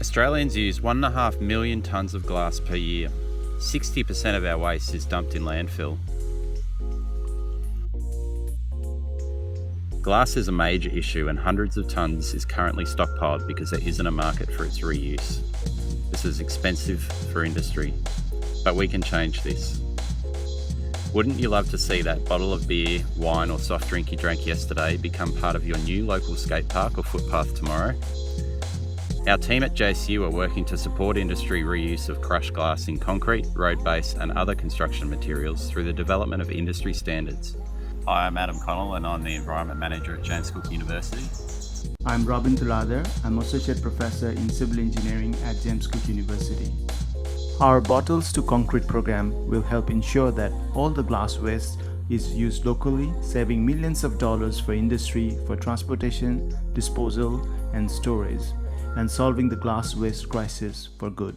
Australians use 1.5 million tonnes of glass per year. 60% of our waste is dumped in landfill. Glass is a major issue and hundreds of tonnes is currently stockpiled because there isn't a market for its reuse. This is expensive for industry, but we can change this. Wouldn't you love to see that bottle of beer, wine or soft drink you drank yesterday become part of your new local skate park or footpath tomorrow? Our team at JCU are working to support industry reuse of crushed glass in concrete, road base and other construction materials through the development of industry standards. Hi, I'm Adam Connell and I'm the Environment Manager at James Cook University. I'm Robin Thuladar. I'm Associate Professor in Civil Engineering at James Cook University. Our Bottles to Concrete program will help ensure that all the glass waste is used locally, saving millions of dollars for industry for transportation, disposal, and storage, and solving the glass waste crisis for good.